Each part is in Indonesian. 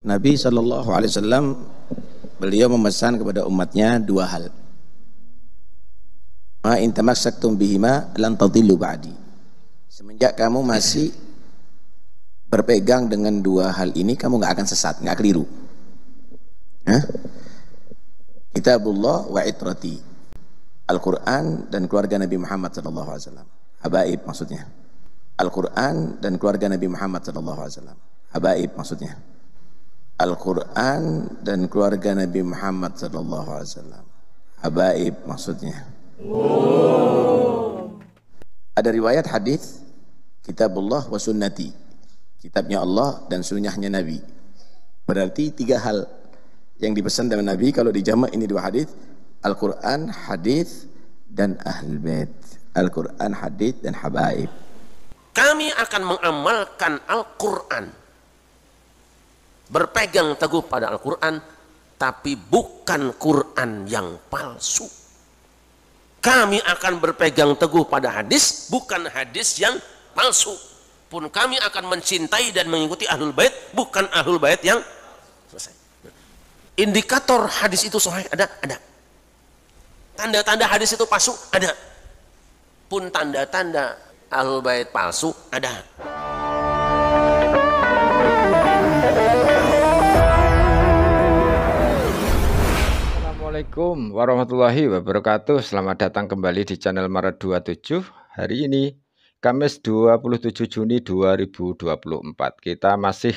Nabi SAW beliau memesan kepada umatnya dua hal. Ma in tamassaktum bihima lan tadillu ba'di. Semenjak kamu masih berpegang dengan dua hal ini, kamu nggak akan sesat, nggak keliru. Kitabullah wa itrati, Al-Quran dan keluarga Nabi Muhammad SAW. Habaib maksudnya. Al-Quran dan keluarga Nabi Muhammad SAW. Habaib maksudnya. Al-Quran dan keluarga Nabi Muhammad SAW. Habaib maksudnya. Ada riwayat hadis Kitabullah wa sunnati, kitabnya Allah dan sunnahnya Nabi. Berarti tiga hal yang dipesan dengan Nabi. Kalau dijamak ini dua hadis, Al-Quran, hadis dan Ahlul Bait. Al-Quran, hadis dan habaib. Kami akan mengamalkan Al-Quran, berpegang teguh pada Al-Quran, tapi bukan Quran yang palsu. Kami akan berpegang teguh pada hadis, bukan hadis yang palsu. Pun kami akan mencintai dan mengikuti Ahlul Bait, bukan Ahlul Bait yang selesai. Indikator hadis itu sahih ada. Tanda-tanda hadis itu palsu ada. Pun tanda-tanda Ahlul Bait palsu ada. Assalamualaikum warahmatullahi wabarakatuh. Selamat datang kembali di channel Maret 27. Hari ini Kamis 27 Juni 2024. Kita masih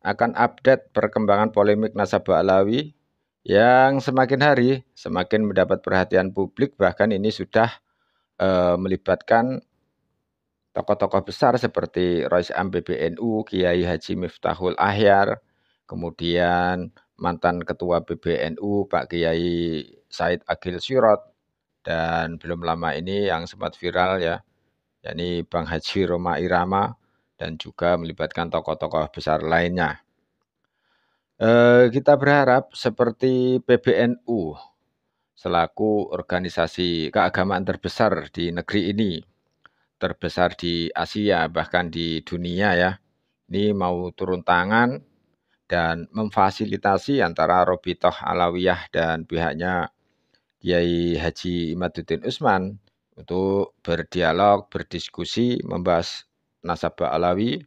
akan update perkembangan polemik Nasabah Alawi yang semakin hari semakin mendapat perhatian publik. Bahkan ini sudah melibatkan tokoh-tokoh besar seperti Rois Am PBNU, Kiai Haji Miftahul Ahyar, kemudian mantan ketua PBNU Pak Kiai Said Agil Sirot, dan belum lama ini yang sempat viral yakni Bang Haji Roma Irama, dan juga melibatkan tokoh-tokoh besar lainnya. Kita berharap seperti PBNU selaku organisasi keagamaan terbesar di negeri ini, terbesar di Asia bahkan di dunia ini mau turun tangan dan memfasilitasi antara Robitoh Alawiyah dan pihaknya Kiai Haji Imaduddin Utsman untuk berdialog, berdiskusi, membahas Nasabah Alawi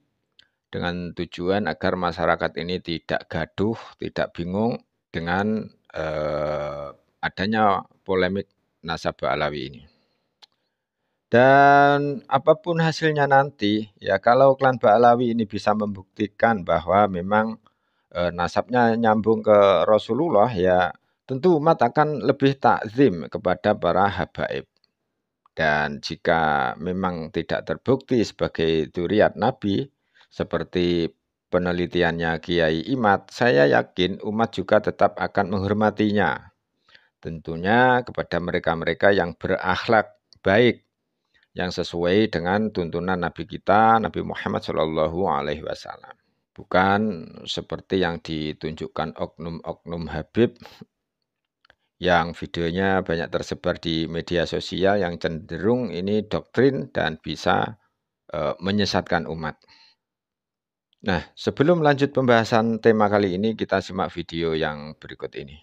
dengan tujuan agar masyarakat ini tidak gaduh, tidak bingung dengan adanya polemik Nasabah Alawi ini. Dan apapun hasilnya nanti, kalau klan Ba'alawi ini bisa membuktikan bahwa memang nasabnya nyambung ke Rasulullah, tentu umat akan lebih takzim kepada para habaib. Dan jika memang tidak terbukti sebagai dzurriyyat Nabi, seperti penelitiannya Kiai Imad, saya yakin umat juga tetap akan menghormatinya. Tentunya kepada mereka-mereka yang berakhlak baik, yang sesuai dengan tuntunan Nabi kita, Nabi Muhammad SAW. Bukan seperti yang ditunjukkan oknum-oknum Habib yang videonya banyak tersebar di media sosial, yang cenderung ini doktrin dan bisa menyesatkan umat. Nah, sebelum lanjut pembahasan tema kali ini, kita simak video yang berikut ini.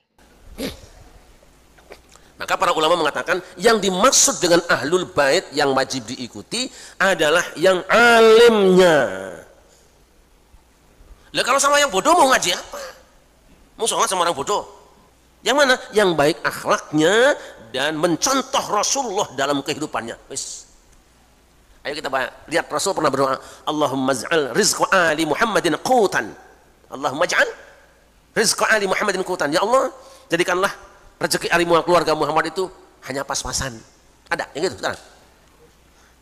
Maka para ulama mengatakan yang dimaksud dengan Ahlul Bait yang wajib diikuti adalah yang alimnya. Lah kalau sama yang bodoh mau ngaji apa? Mau sholat sama orang bodoh? Yang mana? Yang baik akhlaknya dan mencontoh Rasulullah dalam kehidupannya. Wis. Ayo kita lihat Rasul pernah berdoa, Allahumma ij'al rizqa ali Muhammadin qutan. Allahumma ij'al rizqa ali Muhammadin qutan. Ya Allah, jadikanlah rezeki ahli keluarga Muhammad itu hanya pas-pasan. Ada yang gitu sekarang.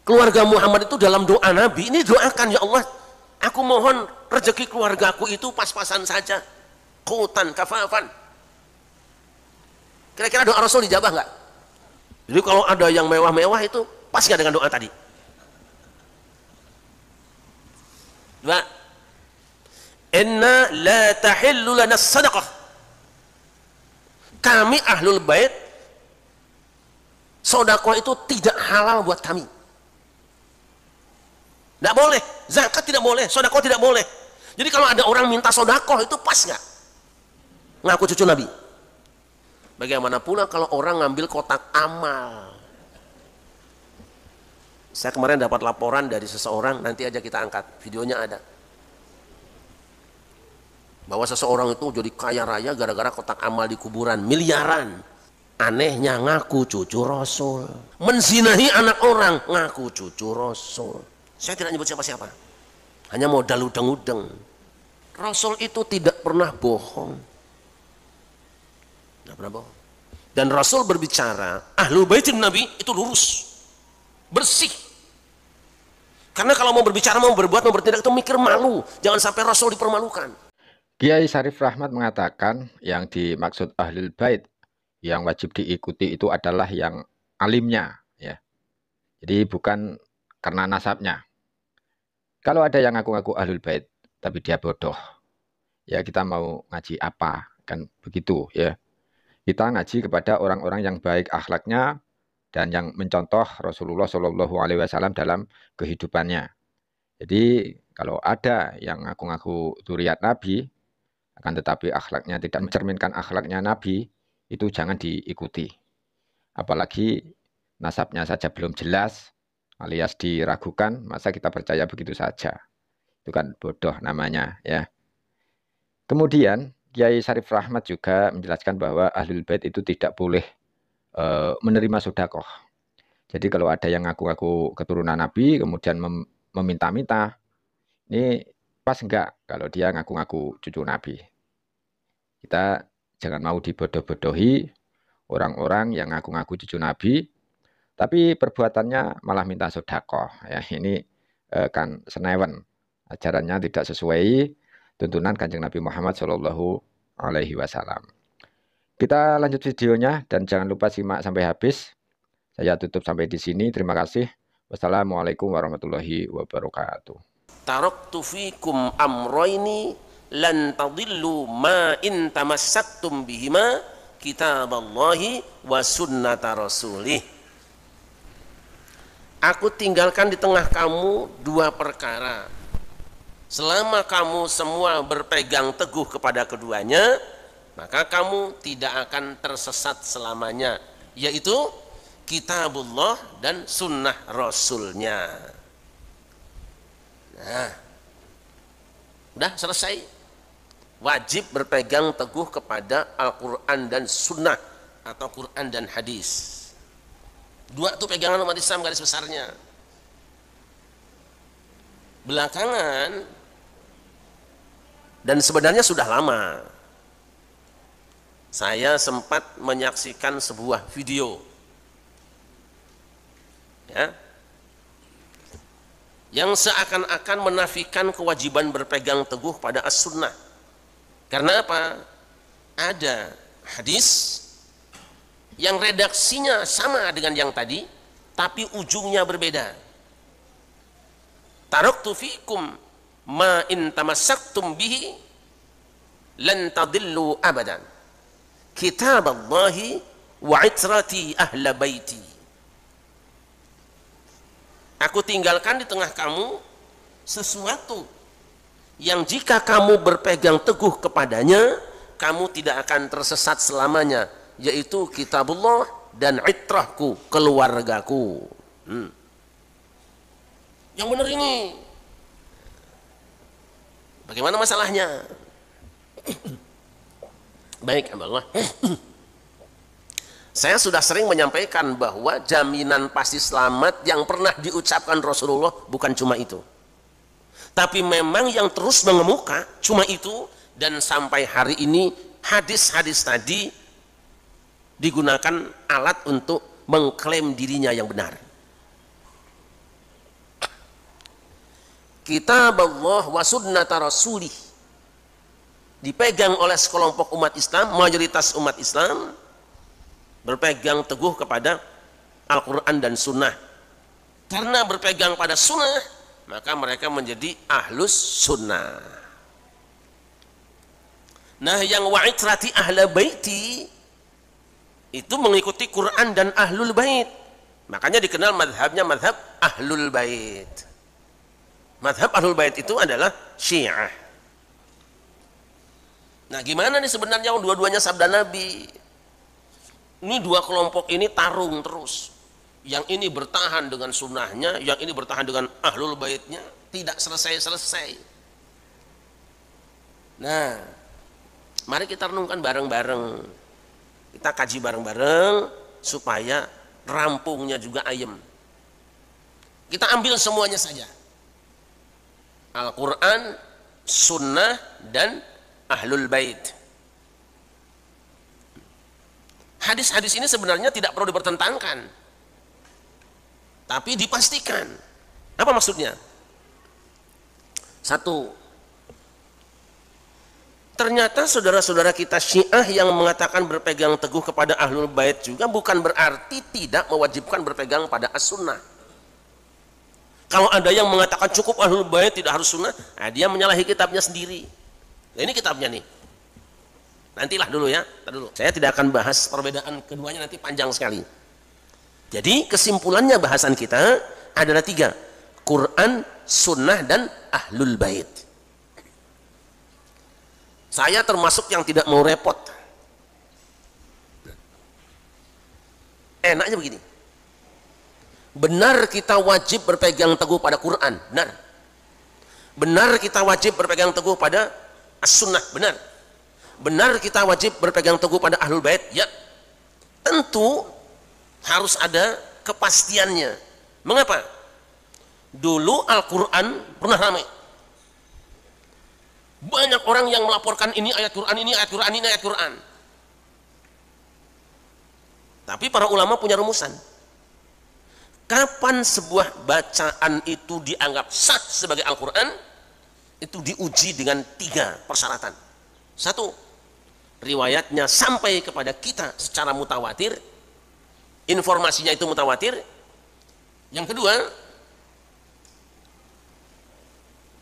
Keluarga Muhammad itu dalam doa Nabi ini doakan, ya Allah, aku mohon rezeki keluargaku itu pas-pasan saja. Qutan kafafan. Kira-kira doa Rasul dijabah nggak? Jadi kalau ada yang mewah-mewah itu pas nggak dengan doa tadi? Dua. Inna la tahillu lana sadaqah. Kami Ahlul Bait, sedekah itu tidak halal buat kami. Tidak boleh, zakat tidak boleh, sedekah tidak boleh. Jadi kalau ada orang minta sodakoh itu pas nggak? Ngaku cucu Nabi. Bagaimana pula kalau orang ngambil kotak amal? Saya kemarin dapat laporan dari seseorang, nanti aja kita angkat, videonya ada. Bahwa seseorang itu jadi kaya raya gara-gara kotak amal di kuburan, miliaran. Anehnya ngaku cucu Rasul. Menzinahi anak orang, ngaku cucu Rasul. Saya tidak nyebut siapa-siapa. Hanya modal udeng-udeng. Rasul itu tidak pernah bohong. Tidak pernah bohong. Dan Rasul berbicara, Ahlul Baitin Nabi itu lurus. Bersih. Karena kalau mau berbicara, mau berbuat, mau bertindak itu mikir malu. Jangan sampai Rasul dipermalukan. Kiai Syarif Rahmat mengatakan yang dimaksud Ahlul Bait yang wajib diikuti itu adalah yang alimnya, ya. Jadi bukan karena nasabnya. Kalau ada yang ngaku-ngaku Ahlul Bait tapi dia bodoh, ya kita mau ngaji apa? Kan begitu, ya. Kita ngaji kepada orang-orang yang baik akhlaknya dan yang mencontoh Rasulullah Shallallahu Alaihi Wasallam dalam kehidupannya. Jadi kalau ada yang ngaku-ngaku dzurriyyat Nabi, akan tetapi akhlaknya tidak mencerminkan akhlaknya Nabi, itu jangan diikuti. Apalagi nasabnya saja belum jelas, alias diragukan, masa kita percaya begitu saja. Itu kan bodoh namanya, ya. Kemudian Kiai Syarif Rahmat juga menjelaskan bahwa Ahlul Bait itu tidak boleh menerima sedekah. Jadi kalau ada yang ngaku-ngaku keturunan Nabi, kemudian meminta-minta, ini pas enggak kalau dia ngaku-ngaku cucu Nabi. Kita jangan mau dibodoh-bodohi orang-orang yang ngaku-ngaku cucu Nabi, tapi perbuatannya malah minta sedekah. Ya, ini kan senewen, ajarannya tidak sesuai tuntunan Kanjeng Nabi Muhammad Shallallahu Alaihi Wasallam. Kita lanjut videonya dan jangan lupa simak sampai habis. Saya tutup sampai di sini. Terima kasih. Wassalamualaikum warahmatullahi wabarakatuh. Taraktu fikum amroini lan tadillu ma in tamassaktum bihima kitaballahi wa sunnata rasulih. Aku tinggalkan di tengah kamu dua perkara. Selama kamu semua berpegang teguh kepada keduanya, maka kamu tidak akan tersesat selamanya, yaitu kitabullah dan sunnah rasulnya. Nah, udah selesai. Wajib berpegang teguh kepada Al-Quran dan sunnah atau Quran dan hadis. Dua itu pegangan umat Islam garis besarnya. Belakangan, dan sebenarnya sudah lama, saya sempat menyaksikan sebuah video, ya, yang seakan-akan menafikan kewajiban berpegang teguh pada as-sunnah. Karena apa? Ada hadis yang redaksinya sama dengan yang tadi, tapi ujungnya berbeda. Taraktu fikum ma in tamassaktum bihi lan tadillu abadan kitaballahi wa itrati ahla baiti. Aku tinggalkan di tengah kamu sesuatu yang jika kamu berpegang teguh kepadanya, kamu tidak akan tersesat selamanya, yaitu kitabullah dan itrahku, keluargaku. Yang benar ini. Bagaimana masalahnya? Baik, Allah. Saya sudah sering menyampaikan bahwa jaminan pasti selamat yang pernah diucapkan Rasulullah bukan cuma itu. Tapi memang yang terus mengemuka cuma itu, dan sampai hari ini hadis-hadis tadi digunakan alat untuk mengklaim dirinya yang benar. Kitab Allah wa sunnata rasulih dipegang oleh sekelompok umat Islam, mayoritas umat Islam berpegang teguh kepada Al-Quran dan sunnah. Karena berpegang pada sunnah, maka mereka menjadi ahlus sunnah. Nah, yang wa'itrati ahla baiti itu mengikuti Quran dan ahlul bait. Makanya dikenal madhabnya madhab ahlul bait. Madhab ahlul bait itu adalah Syiah. Nah, gimana nih sebenarnya dua-duanya sabda Nabi? Ini dua kelompok ini tarung terus. Yang ini bertahan dengan sunnahnya, yang ini bertahan dengan ahlul baitnya, tidak selesai-selesai. Nah, mari kita renungkan bareng-bareng. Kita kaji bareng-bareng supaya rampungnya juga ayem. Kita ambil semuanya saja. Al-Quran, sunnah, dan ahlul bait. Hadis-hadis ini sebenarnya tidak perlu dipertentangkan, tapi dipastikan. Apa maksudnya? Satu, ternyata saudara-saudara kita Syiah yang mengatakan berpegang teguh kepada ahlul bait juga bukan berarti tidak mewajibkan berpegang pada as-sunnah. Kalau ada yang mengatakan cukup ahlul bait tidak harus sunnah, nah dia menyalahi kitabnya sendiri. Nah, ini kitabnya nih. Nantilah dulu ya, dulu. Saya tidak akan bahas perbedaan keduanya, nanti panjang sekali. Jadi kesimpulannya bahasan kita adalah 3. Quran, sunnah, dan ahlul bait. Saya termasuk yang tidak mau repot. Enaknya begini. Benar kita wajib berpegang teguh pada Quran, benar. Benar kita wajib berpegang teguh pada as-sunnah, benar. Benar kita wajib berpegang teguh pada ahlul bait, ya. Tentu harus ada kepastiannya. Mengapa? Dulu Al-Quran pernah ramai. Banyak orang yang melaporkan ini ayat Quran, ini ayat Quran, ini ayat Quran. Tapi para ulama punya rumusan. Kapan sebuah bacaan itu dianggap sah sebagai Al-Quran? Itu diuji dengan 3 persyaratan. 1, riwayatnya sampai kepada kita secara mutawatir, informasinya itu mutawatir. Yang kedua,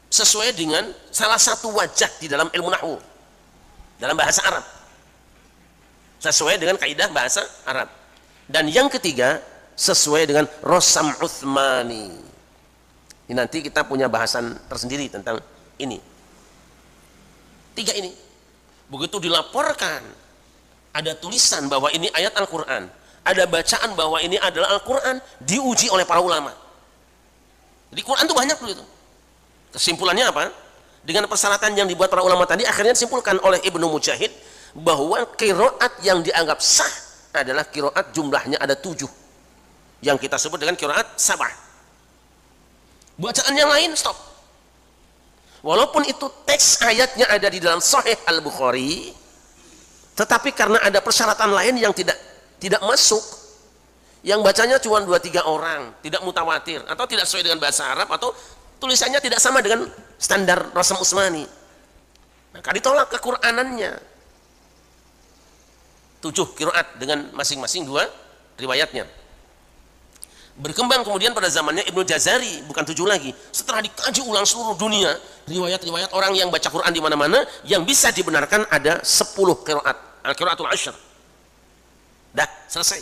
sesuai dengan salah satu wajah di dalam ilmu nahwu, dalam bahasa Arab, sesuai dengan kaidah bahasa Arab. Dan yang ketiga, sesuai dengan Rosam Utsmani. Ini nanti kita punya bahasan tersendiri tentang ini. 3 ini. Begitu dilaporkan, ada tulisan bahwa ini ayat Al-Quran, ada bacaan bahwa ini adalah Al-Quran, diuji oleh para ulama. Di Quran itu banyak loh itu. Kesimpulannya apa? Dengan persyaratan yang dibuat para ulama tadi, akhirnya disimpulkan oleh Ibnu Mujahid bahwa qiraat yang dianggap sah adalah qiraat jumlahnya ada 7, yang kita sebut dengan qiraat sabah. Bacaan yang lain stop. Walaupun itu teks ayatnya ada di dalam Sahih Al-Bukhari, tetapi karena ada persyaratan lain yang tidak masuk, yang bacanya cuma 2-3 orang, tidak mutawatir, atau tidak sesuai dengan bahasa Arab, atau tulisannya tidak sama dengan standar Rosam Utsmani, maka ditolak kequranannya. 7 qiraat dengan masing-masing 2 riwayatnya. Berkembang kemudian pada zamannya Ibnu Jazari, bukan 7 lagi. Setelah dikaji ulang seluruh dunia, riwayat-riwayat orang yang baca Quran di mana-mana, yang bisa dibenarkan ada 10 qiraat, al-qiraatul ashr. Dah, selesai.